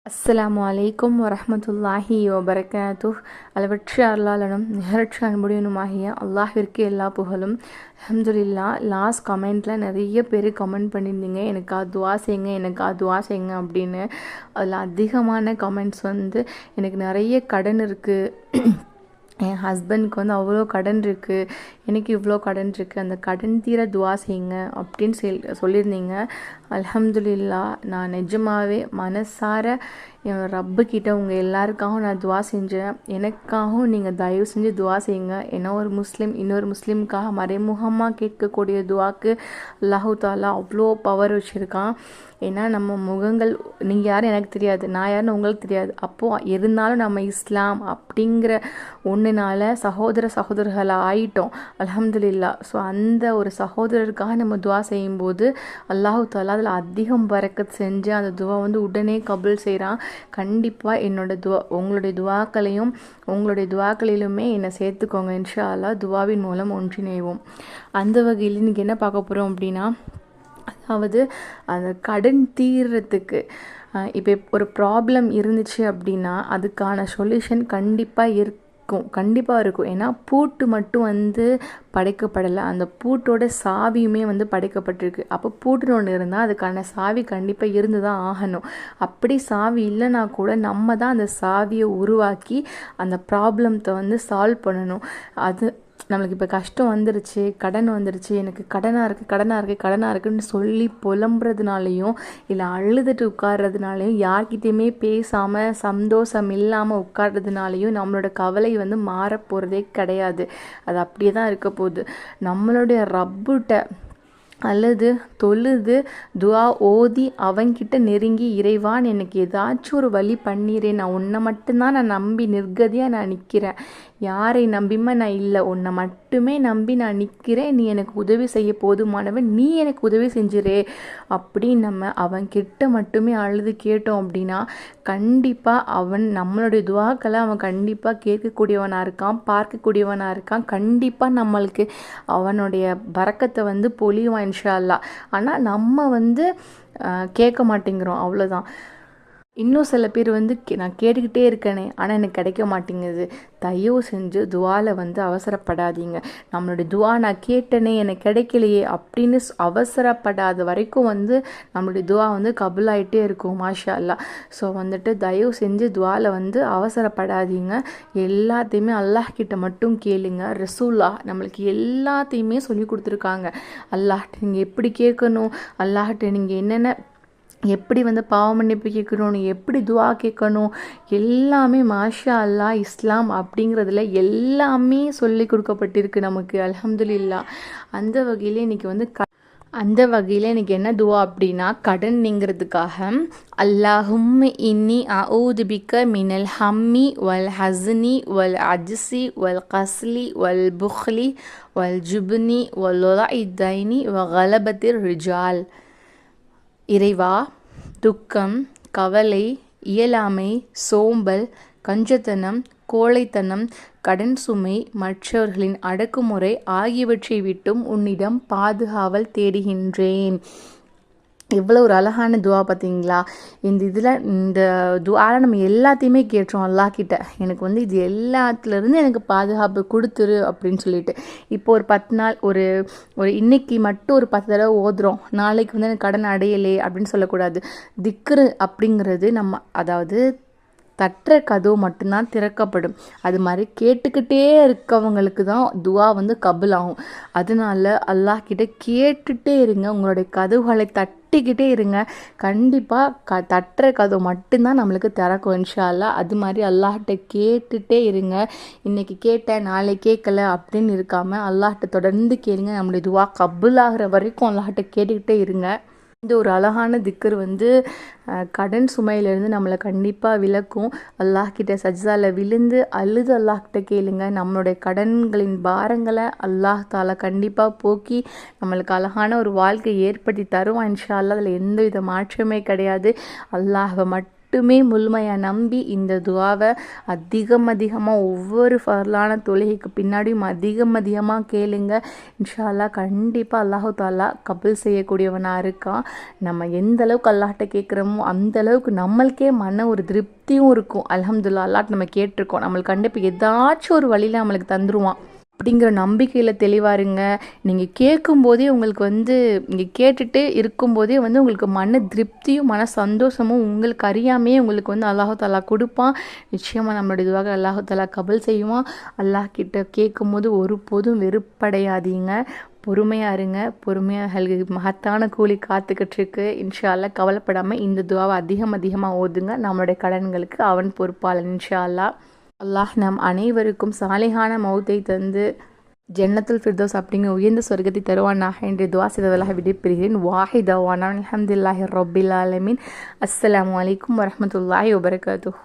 அஸ்ஸலாமு அலைக்கும் வரஹ்மத்துல்லாஹி வபரகாத்துஹ். அளவற்ற அருளாளனும் நிகரற்ற அன்புடையனுமாகிய அல்லாஹ்விற்கு எல்லா புகழும். அல்ஹம்துலில்லாஹ். லாஸ்ட் கமெண்ட்டில் நிறைய பேர் கமெண்ட் பண்ணியிருந்தீங்க, எனக்கு துவா செய்யுங்க, எனக்கு துவா செய்யுங்க அப்படின்னு. அதில் அதிகமான கமெண்ட்ஸ் எனக்கு நிறைய கடன் இருக்குது, என் ஹஸ்பண்டுக்கு அவ்வளோ கடன் இருக்குது, எனக்கு இவ்வளோ கடன் இருக்குது, அந்த கடன் தீர துவா செய்யுங்க அப்படின்னு சொல்லியிருந்தீங்க. அல்ஹம்துலில்லாஹ். நான் நிஜமாகவே மனசார என் ரப்புக்கிட்ட உங்கள் எல்லாருக்காகவும் நான் துவா செஞ்சேன். எனக்காகவும் நீங்கள் தயவு செஞ்சு துவா செய்யுங்க. ஏன்னா ஒரு முஸ்லீம் இன்னொரு முஸ்லீமுக்காக மறைமுகமாக கேட்கக்கூடிய துவாக்கு அல்லாஹு தாலா அவ்வளோ பவர் வச்சுருக்கான். ஏன்னா நம்ம முகங்கள், நீங்கள் யாரும் எனக்கு தெரியாது, நான் யாருன்னு உங்களுக்கு தெரியாது. அப்போது இருந்தாலும் நம்ம இஸ்லாம் அப்படிங்கிற ஒன்றுனால சகோதரர்களாக ஆயிட்டோம் அல்ஹம்துலில்லாஹ். ஸோ அந்த ஒரு சகோதரருக்காக நம்ம துவா செய்யும்போது அல்லாஹு தாலா அதில் அதிகம் பரக்கத் செஞ்சு அந்த துவா உடனே கபுல் செய்கிறான். கண்டிப்பாக உங்களுடைய துவாக்களிலுமே என்னை சேர்த்துக்கோங்க. இன்ஷா அல்லாஹ் துவாவின் மூலம் ஒன்றிணைவோம். அந்த வகையில் இன்றைக்கி என்ன பார்க்க போகிறோம் அப்படின்னா, அதாவது அந்த கடன் தீர்றதுக்கு இப்போ ஒரு ப்ராப்ளம் இருந்துச்சு அப்படின்னா அதுக்கான சொல்யூஷன் கண்டிப்பாக இருக்கும். ஏன்னா பூட்டு மட்டும் படைக்கப்படலை, அந்த பூட்டோட சாவியுமே படைக்கப்பட்டிருக்கு. அப்போ பூட்டுன்னு ஒன்று இருந்தால் அதுக்கான சாவி கண்டிப்பாக இருந்து தான் ஆகணும். அப்படி சாவி இல்லைனா கூட நம்ம தான் அந்த சாவியை உருவாக்கி அந்த ப்ராப்ளத்தை சால்வ் பண்ணணும். அது நம்மளுக்கு இப்போ கஷ்டம் வந்துருச்சு, கடன் வந்துருச்சு, எனக்கு கடனாக இருக்குன்னு சொல்லி புலம்புறதுனாலையும் இல்லை அழுதுட்டு உட்கார்றதுனாலையும் யார்கிட்டையுமே பேசாமல் சந்தோஷம் இல்லாமல் உட்கார்றதுனாலையும் நம்மளோட கவலை மாறப்போகிறதே கிடையாது. அது அப்படியே தான் இருக்க போகுது. நம்மளுடைய ரப்புட்ட அல்லது தொழுது துவா ஓதி அவங்கிட்ட நெருங்கி, இறைவான் எனக்கு ஏதாச்சும் ஒரு வழி பண்ணிடுறேன், நான் உன்னை மட்டும்தான் நான் நம்பி நிர்கதியாக நான் நிற்கிறேன், யாரை நம்பியுமே நான் இல்லை, உன்னை மட்டுமே நம்பி நான் நிற்கிறேன், நீ எனக்கு உதவி செய்ய போதுமானவன், நீ எனக்கு உதவி செஞ்சிரே அப்படின்னு நம்ம அவன்கிட்ட மட்டுமே அழுது கேட்டோம் அப்படின்னா கண்டிப்பாக அவன் நம்மளுடைய துவாக்களை அவன் கண்டிப்பாக கேட்கக்கூடியவனாக இருக்கான், பார்க்கக்கூடியவனாக இருக்கான். கண்டிப்பாக நம்மளுக்கு அவனுடைய பரக்கத்தை பொழிவான் இன்ஷா அல்லாஹ். ஆனால் நம்ம கேட்க மாட்டேங்கிறோம், அவ்வளோதான். இன்னும் சில பேர் நான் கேட்டுக்கிட்டே இருக்கேனே ஆனால் எனக்கு கிடைக்க மாட்டேங்குது. தயவு செஞ்சு துவாவில் அவசரப்படாதீங்க. நம்மளுடைய துவா நான் கேட்டேனே எனக்கு கிடைக்கலையே அப்படின்னு அவசரப்படாத வரைக்கும் நம்மளுடைய துவா கபுலாயிட்டே இருக்கும் மாஷா அல்லாஹ். ஸோ தயவு செஞ்சு துவாவில் அவசரப்படாதீங்க. எல்லாத்தையுமே அல்லாஹ் கிட்ட மட்டும் கேளுங்க. ரசூலுல்லாஹ் நம்மளுக்கு எல்லாத்தையுமே சொல்லி கொடுத்துருக்காங்க. அல்லாஹ்ட்ட நீங்கள் எப்படி கேட்கணும், அல்லாஹ்ட்ட நீங்கள் என்னென்ன எப்படி பாவ மன்னிப்பு கேட்கணும், எப்படி துவா கேட்கணும், எல்லாமே மாஷா அல்லாஹ் இஸ்லாம் அப்படிங்கிறதுல எல்லாமே சொல்லி கொடுக்கப்பட்டிருக்கு நமக்கு அல்ஹம்துலில்லாஹ். அந்த வகையில் இன்றைக்கி என்ன துவா அப்படின்னா, கடன் நீங்கிறதுக்காக அல்லாஹும்ம இன்னி அஊது பிக்க மினல் ஹம்மி வல் ஹஸ்னி வல் அஜ்ஸி வல் கஸ்லி வல் புக்லி வல் ஜுப்னி வல் தைனி வ கலபத்திர் ரிஜால். இறைவா, துக்கம், கவலை, இயலாமை, சோம்பல், கஞ்சத்தனம், கோழைத்தனம், கடன் சுமை, மற்றவர்களின் அடக்குமுறை ஆகியவற்றை விட்டும் உன்னிடம் பாதுகாவல் தேடுகின்றேன். எவ்வளோ ஒரு அழகான துவா பார்த்தீங்களா? இந்த துவாவில் நம்ம எல்லாத்தையுமே கேட்டோம் அல்லாஹ்கிட்ட, எனக்கு இது எல்லாத்துலேருந்து எனக்கு பாதுகாப்பு கொடுத்துரு அப்படின்னு சொல்லிட்டு. இப்போ ஒரு 10 நாள் ஒரு இன்னைக்கு மட்டும் ஒரு 10 தடவை ஓதுறோம், நாளைக்கு எனக்கு கடன் அடையலே அப்படின்னு சொல்லக்கூடாது. திக்ரு அப்படிங்கிறது அதாவது தட்டுற கதவு மட்டும்தான் திறக்கப்படும். அது மாதிரி கேட்டுக்கிட்டே இருக்கவங்களுக்கு தான் துவா கபுல் ஆகும். அதனால அல்லாஹ்கிட்ட கேட்டுகிட்டே இருங்க, உங்களுடைய கதவுகளை தட்டிக்கிட்டே இருங்க. கண்டிப்பாக தட்டுற கதவு மட்டும்தான் நம்மளுக்கு திறக்கும் இன்ஷா அல்லாஹ். அது மாதிரி அல்லாஹ்கிட்ட கேட்டுகிட்டே இருங்க. இன்றைக்கி கேட்டேன் நாளைக்கு கேட்கல அப்படின்னு இருக்காமல் அல்லாஹ்கிட்ட தொடர்ந்து கேளுங்க. நம்மளுடைய துவா கபுல் ஆகிற வரைக்கும் அல்லாஹ்கிட்ட கேட்டுக்கிட்டே இருங்க. இந்த ஒரு அழகான திக்கர் கடன் சுமையிலேருந்து நம்மளை கண்டிப்பாக விலக்கும். அல்லாஹ்கிட்ட சஜ்தால விழுந்து அழுது அல்லாஹ்கிட்ட கேளுங்க. நம்மளுடைய கடன்களின் பாரங்களை அல்லாஹ் தாலா கண்டிப்பாக போக்கி நம்மளுக்கு அழகான ஒரு வாழ்க்கை ஏற்படுத்தி தருவான் இன்ஷா அல்லாஹ். அதில் எந்த வித மாற்றமே கிடையாது. அல்லாஹை மட்டும் மட்டுமே முழுமையாக நம்பி இந்த துவாவை அதிகமாக ஒவ்வொரு ஃபர்லான தொழுகைக்கு பின்னாடியும் அதிகமாக கேளுங்க. இன்ஷா அல்லாஹ் கண்டிப்பாக அல்லாஹு தாலா கபுல் செய்யக்கூடியவனாக இருக்கான். நம்ம எந்த அளவுக்கு அல்லாஹ்ட்ட கேட்குறோமோ அந்த அளவுக்கு நம்மளுக்கே மன ஒரு திருப்தியும் இருக்கும். அல்ஹம்துலில்லாஹ் அல்லாஹ்ட்ட நம்ம கேட்டிருக்கோம், நம்மளுக்கு கண்டிப்பாக ஏதாச்சும் ஒரு வழியில் நம்மளுக்கு தந்துருவான் அப்படிங்கிற நம்பிக்கையில் தெளிவாக இருங்க. நீங்கள் கேட்கும்போதே உங்களுக்கு நீங்கள் கேட்டுட்டு இருக்கும்போதே உங்களுக்கு மன திருப்தியும் மன சந்தோஷமும் உங்களுக்கு அறியாமையே உங்களுக்கு அல்லாஹு தாலா கொடுப்பான். நிச்சயமாக நம்மளுடைய இதுவாக அல்லாஹு தாலா கபுல் செய்வான். அல்லாஹ் கிட்ட கேட்கும்போது ஒருபோதும் வெறுப்படையாதீங்க, பொறுமையாக இருங்க. பொறுமையாக மகத்தான கூலி காத்துக்கிட்டு இருக்கு. இன்ஷா அல்லாஹ் கவலைப்படாமல் இந்த துவாவை அதிகமாக ஓதுங்க. நம்மளுடைய கடன்களுக்கு அவன் பொறுப்பாளன் இன்ஷா அல்லாஹ். அல்லாஹ் நம் அனைவருக்கும் சாலிஹான மௌத்தை தந்து ஜன்னத்துல் ஃபிர்தௌஸ் அப்படிங்கிற உயர்ந்த சொர்க்கத்தை தருவானாக என்று துவா செய்தவர்களாக விடைபெறுகிறேன். வாஹிதவானா அல்ஹம்துலில்லாஹி ரப்பில் ஆலமீன். அஸ்ஸலாமு அலைக்கும் வரஹ்மத்துல்லாஹி வபரகாத்துஹு.